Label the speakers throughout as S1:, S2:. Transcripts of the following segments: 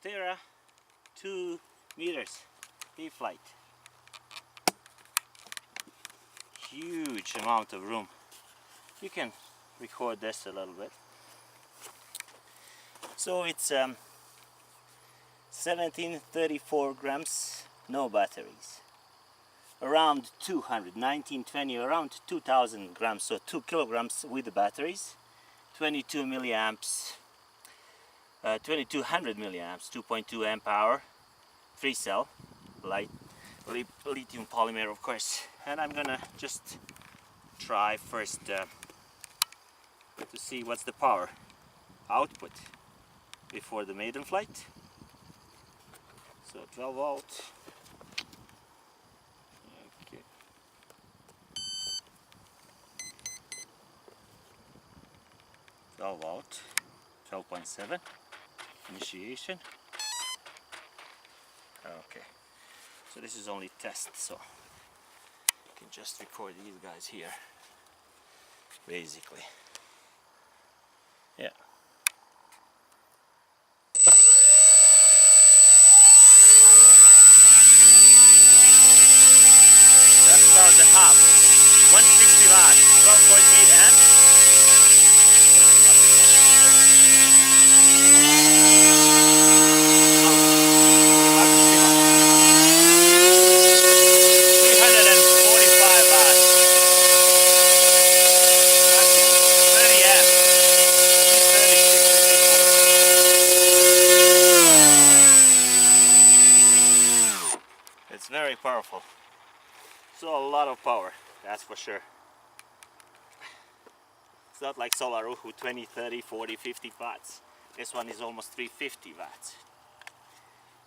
S1: OPTERRA 2 meters deep flight. Huge amount of room. You can record this a little bit. So it's 1734 grams, no batteries. Around 200, 1920, around 2000 grams, so 2 kilograms with the batteries. 22 milliamps, 2200 milliamps, 2.2 amp hour, 3 cell, lithium polymer of course. And I'm gonna just try first to see what's the power output before the maiden flight. So 12 volt. Okay. Volt, 12.7 initiation. Okay, so this is only test, so I can just record these guys here basically. Yeah. That's about the half. 160 watts, 12.8 amps. It's very powerful. So a lot of power, that's for sure. It's not like Solaru who 20, 30, 40, 50 watts. This one is almost 350 watts.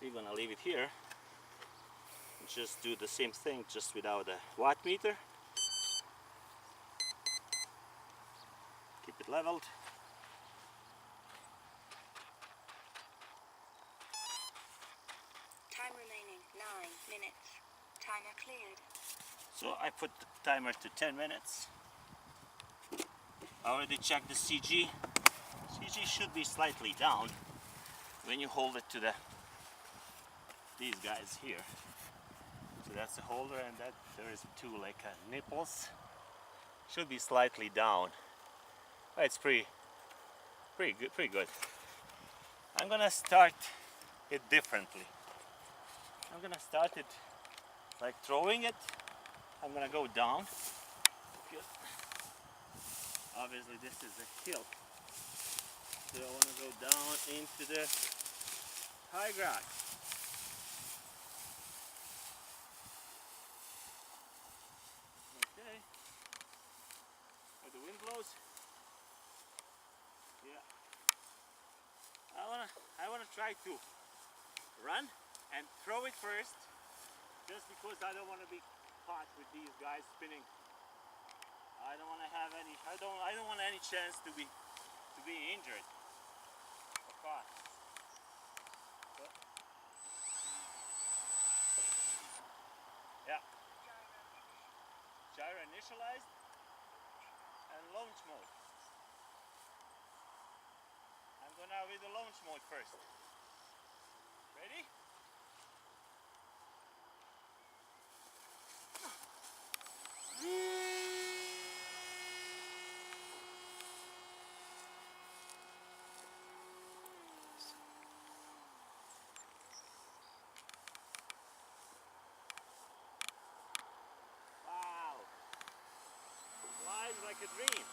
S1: We're gonna leave it here. Just do the same thing, just without a watt meter. Keep it leveled.
S2: Time remaining 9 minutes. Timer cleared.
S1: So I put the timer to 10 minutes. I already checked the CG. CG should be slightly down when you hold it to these guys here. So that's the holder, and that there is two like nipples. Should be slightly down. It's pretty good. I'm gonna start it differently. I'm gonna start it like throwing it. I'm gonna go down. Obviously this is a hill. So I wanna go down into the high ground. Okay. Where the wind blows. Yeah. I wanna try to run and throw it first, just because I don't want to be caught with these guys spinning. I don't want to have any. I don't want any chance to be injured or caught. But, yeah. Gyro initialized and launch mode. I'm gonna with the launch mode first. Ready? Wow! Flies like a dream.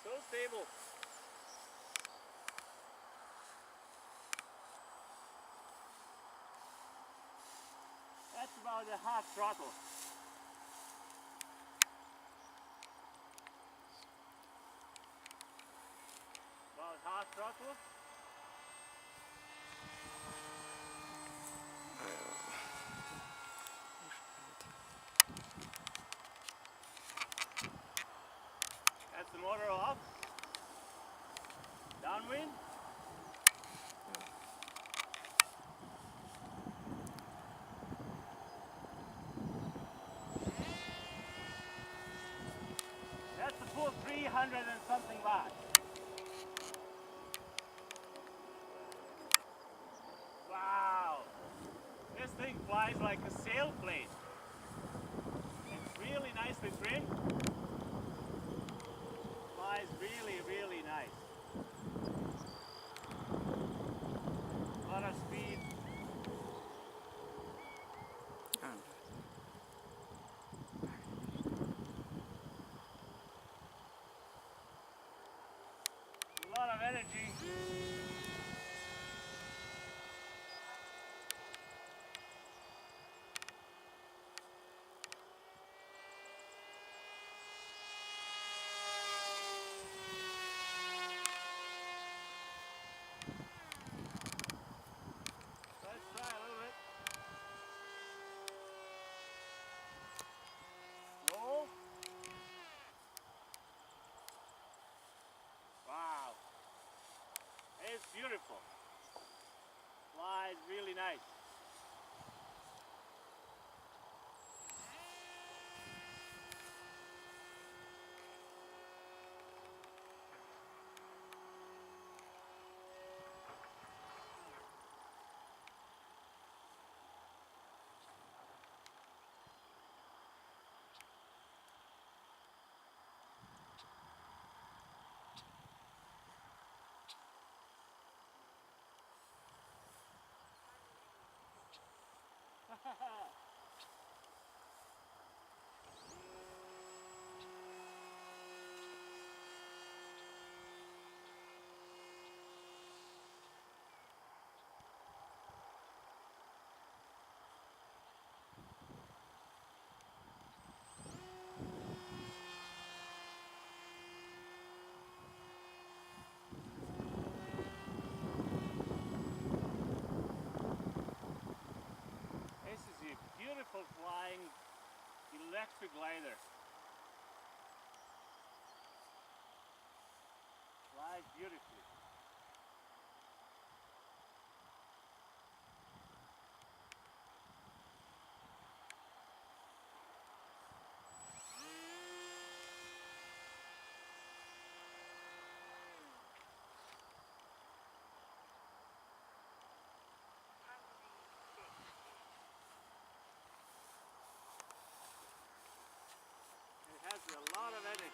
S1: So stable. That's about a half throttle. About half throttle. That's the motor off. Downwind. That's the full 300 and something watts. flies like a sailplane. It's really nicely trimmed. Flies really, really nice. A lot of speed. A lot of energy. Let's try a little bit. Roll. Wow. It's beautiful. Flies really nice. This is a beautiful flying electric glider. Flies beautifully. It has a lot of energy.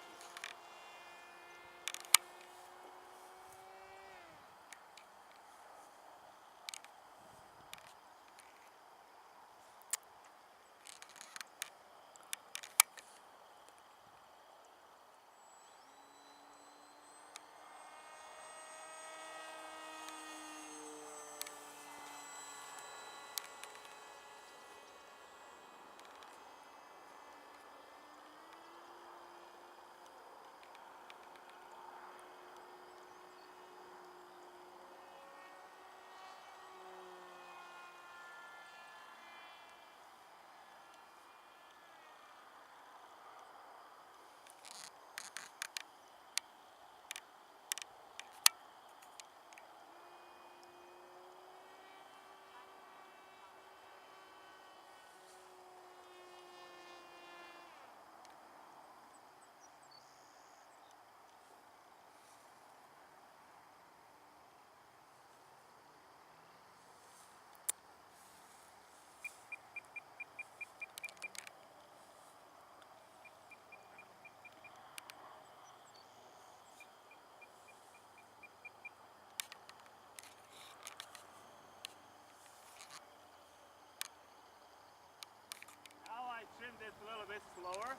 S1: Now I trim this a little bit slower.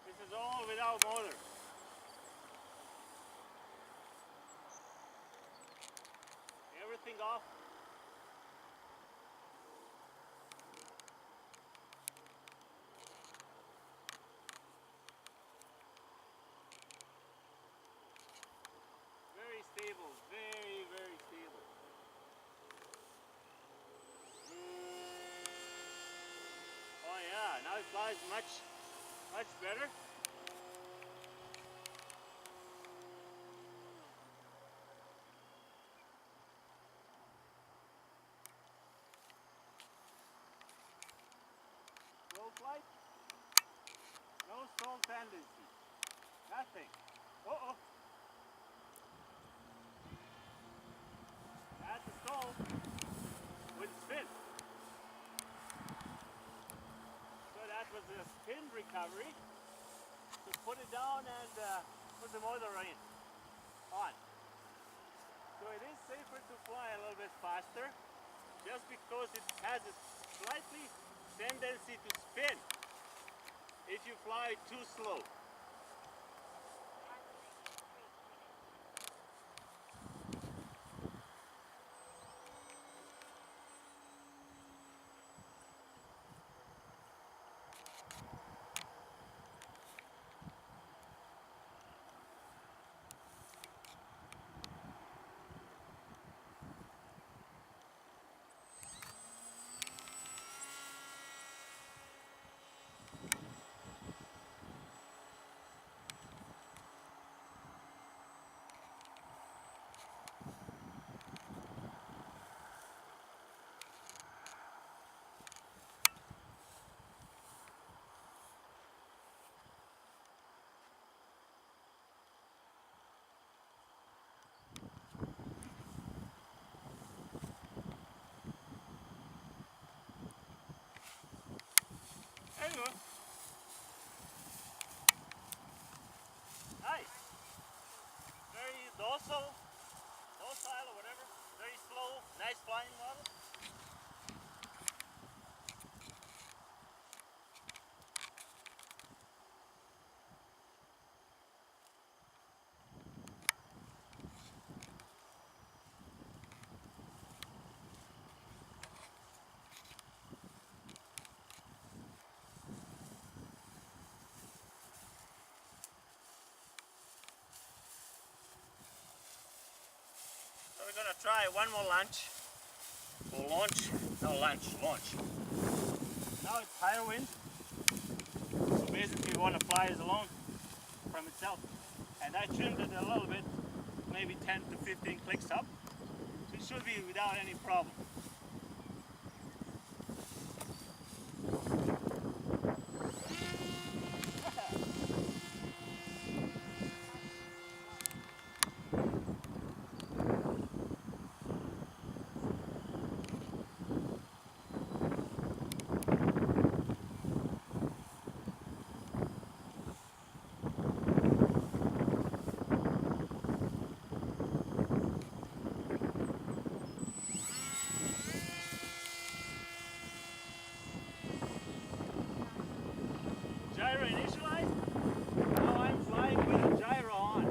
S1: This is all without motor. Everything off. Very stable, very, very stable. Oh yeah, now it flies much better. Slow flight. No stall tendency. Nothing. Uh-oh. go with spin. So that was a spin recovery to put it down and put the motor on. So it is safer to fly a little bit faster just because it has a slightly tendency to spin if you fly too slow. There you go. Nice. Very docile or whatever. Very slow, nice flying model. So we're gonna try one more launch. Launch. Now it's higher wind. So basically we want to fly as alone from itself. And I trimmed it a little bit, maybe 10 to 15 clicks up. So it should be without any problem. Gyro initialized. Now I'm flying with a gyro on.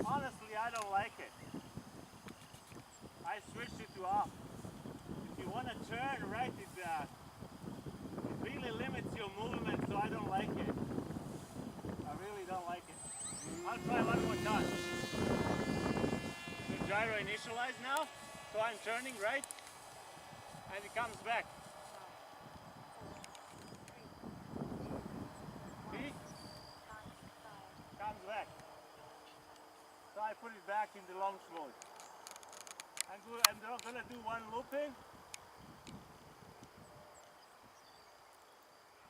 S1: Honestly, I don't like it. I switched it to off. If you want to turn right, it really limits your movement, so I don't like it. I really don't like it. I'll try one more time. The gyro initialized now, so I'm turning right, and it comes back. Comes back. So I put it back in the launch mode. I'm gonna do one looping.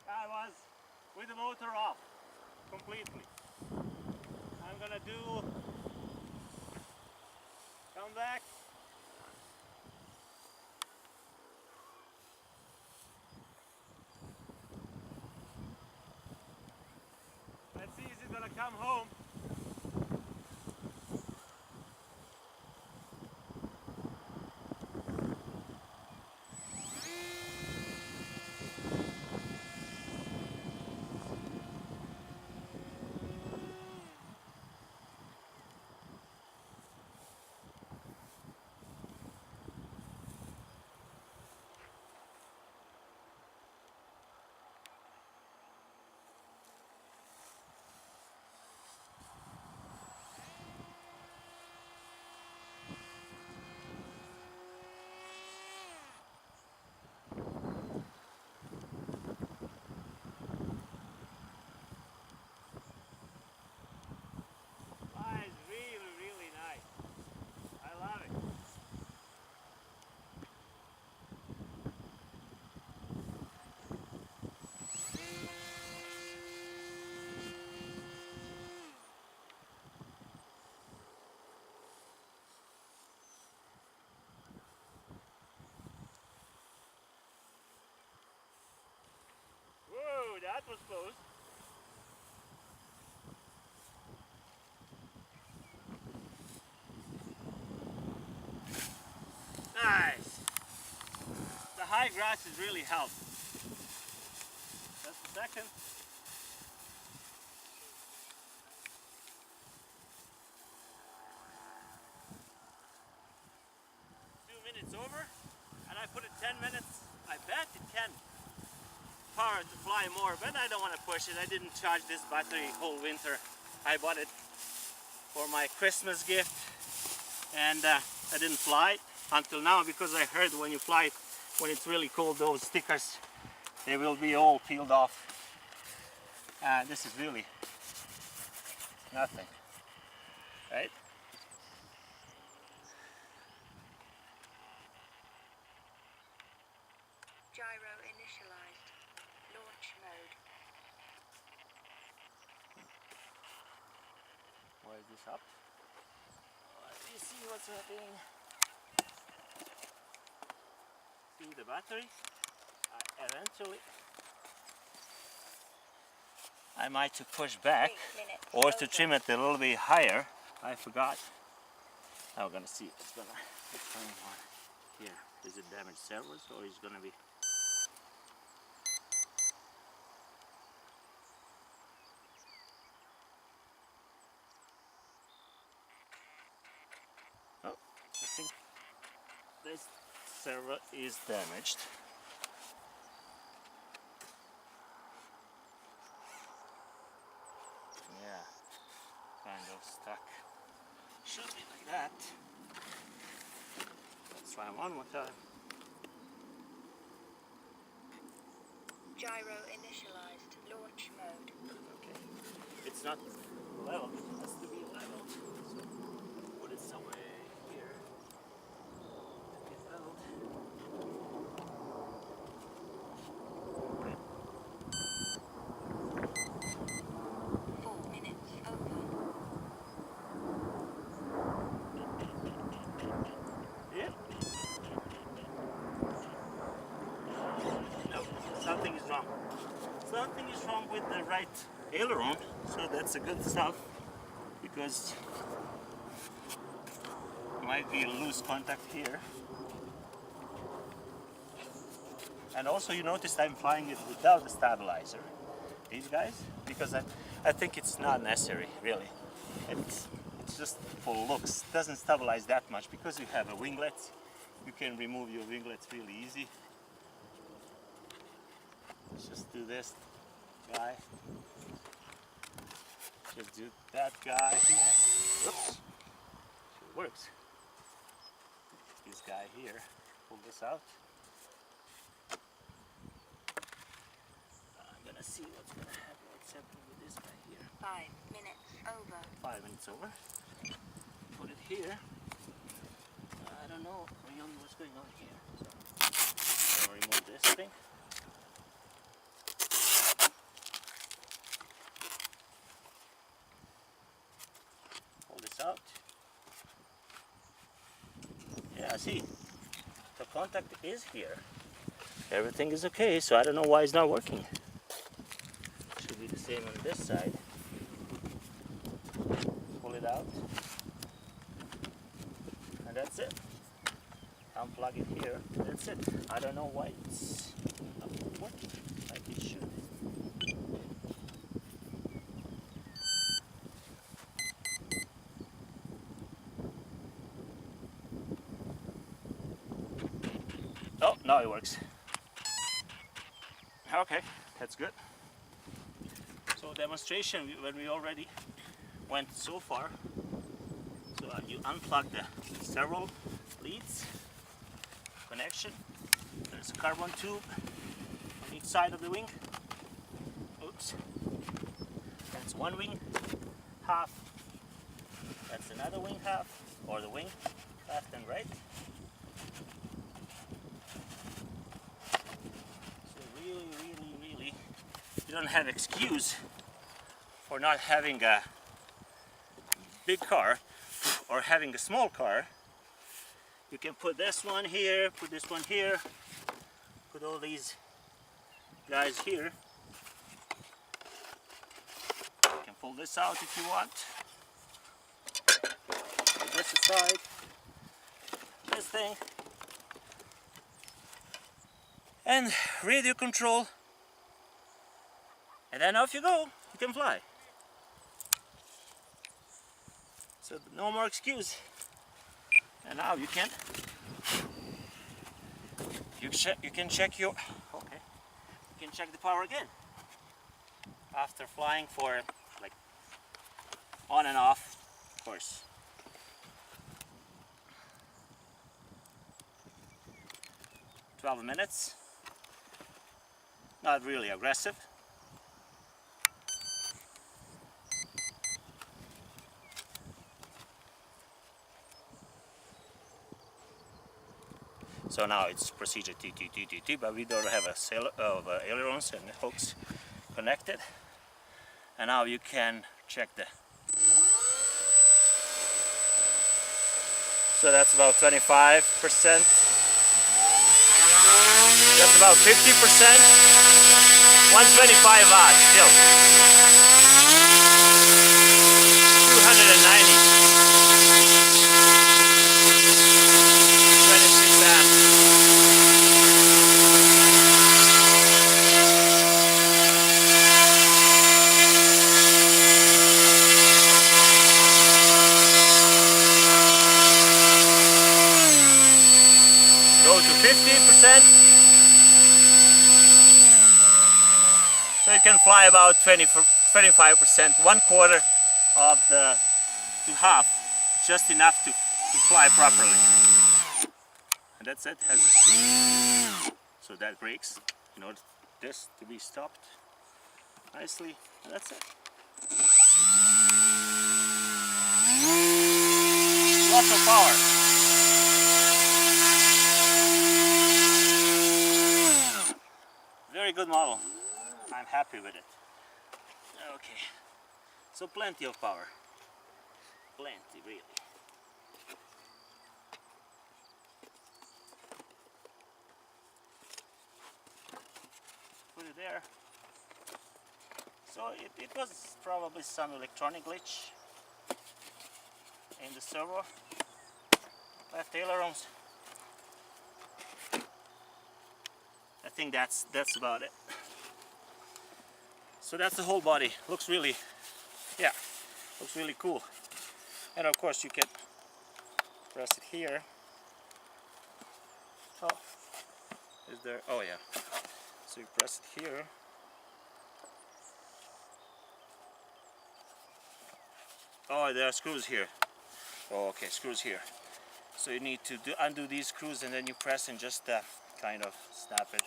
S1: I was with the motor off completely. I'm gonna come back. Let's see, is it gonna come home? dry grass has really helped. Just a second. 2 minutes over, and I put it 10 minutes. I bet it can power to fly more, but I don't want to push it. I didn't charge this battery whole winter. I bought it for my Christmas gift, and I didn't fly it until now because I heard when you fly it, when it's really cold, those stickers, they will be all peeled off. This is really nothing, right?
S2: Gyro initialized. Launch mode.
S1: Why is this up? Let me see what's happening. See the battery? Eventually I might to push back
S2: 8 minutes
S1: or to
S2: over.
S1: trim it a little bit higher. I forgot. Now we're gonna see what's going on here. Is it damaged servos or is it gonna be? Oh, I think this servo is damaged. Yeah, kind of stuck. Should be like that. Let's try one more time.
S2: Gyro initialized. Launch mode.
S1: Okay. It's not level, it has to be level. So put it somewhere here. Get leveled.
S2: 4 minutes over.
S1: Yeah. No, something is wrong. Something is wrong with the right aileron, so that's a good stuff because might be a loose contact here. And also you noticed I'm flying it without the stabilizer, these guys, because I think it's not necessary really. It's just for looks. It doesn't stabilize that much because you have a winglet. You can remove your winglets really easy. Let's just do this guy. Just do that guy here. Oops. It works. This guy here. Pull this out. I'm gonna see what's gonna happen. What's happening with this guy here.
S2: 5 minutes over.
S1: 5 minutes over. Put it here. I don't know really what's going on here. So I'm gonna remove this thing. Pull this out. Yeah, see, the contact is here. Everything is okay, so I don't know why it's not working. Should be the same on this side. Pull it out. And that's it. Unplug it here. That's it. I don't know why it's not working like it should. Oh, now it works. Okay, that's good. So demonstration when we already went so far. So you unplug the several leads, connection. There's a carbon tube on each side of the wing. Oops. That's one wing half. That's another wing half, or the wing left and right. So really, you don't have excuse for not having a big car or having a small car. You can put this one here, put this one here, put all these guys here. You can pull this out if you want. Put this aside. This thing. and radio control, and then off you go. You can fly. So no more excuse. And now you can check your you can check the power again after flying for like on and off, of course. "12 minutes, not really aggressive. So now it's procedure T, but we don't have a sail of ailerons and hooks connected. And now you can check the. So that's about 25%. That's about 50%. 125 watts still. 290. 26 amps. Go to 50%. So it can fly about 25%, 1/4 of the to half, just enough to fly properly. And that's it. So that brakes, in order this to be stopped nicely, and that's it. Lots of power. Very good model. I'm happy with it. Okay, so plenty of power. Plenty, really. Put it there. So it was probably some electronic glitch in the servo. Left ailerons. I think that's about it. So that's the whole body. Looks really, yeah, looks really cool. And of course you can press it here. Oh, is there? Oh yeah. So you press it here. Oh, there are screws here. Oh, okay, screws here. So you need to undo these screws, and then you press and just kind of snap it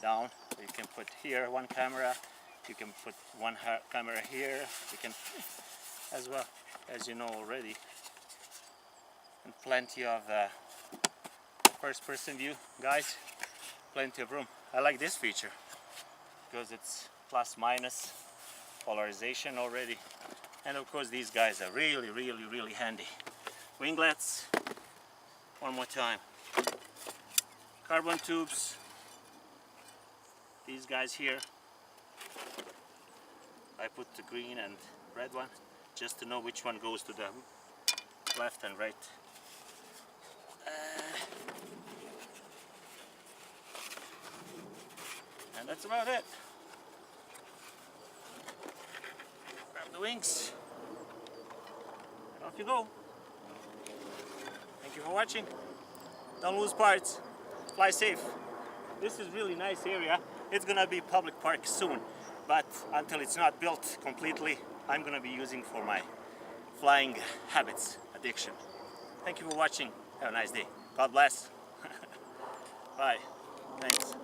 S1: down. So you can put here one camera. You can put one camera here. You can, as well as you know already, and plenty of first-person view, guys. Plenty of room. I like this feature because it's plus-minus polarization already, and of course these guys are really handy. Winglets. One more time. Carbon tubes. These guys here. I put the green and red one just to know which one goes to the left and right. And that's about it. Grab the wings and off you go. Thank you for watching. Don't lose parts. Fly safe. This is really nice area. It's gonna be public park soon, but until it's not built completely, I'm gonna be using for my flying habits addiction. Thank you for watching. Have a nice day. God bless. Bye. Thanks.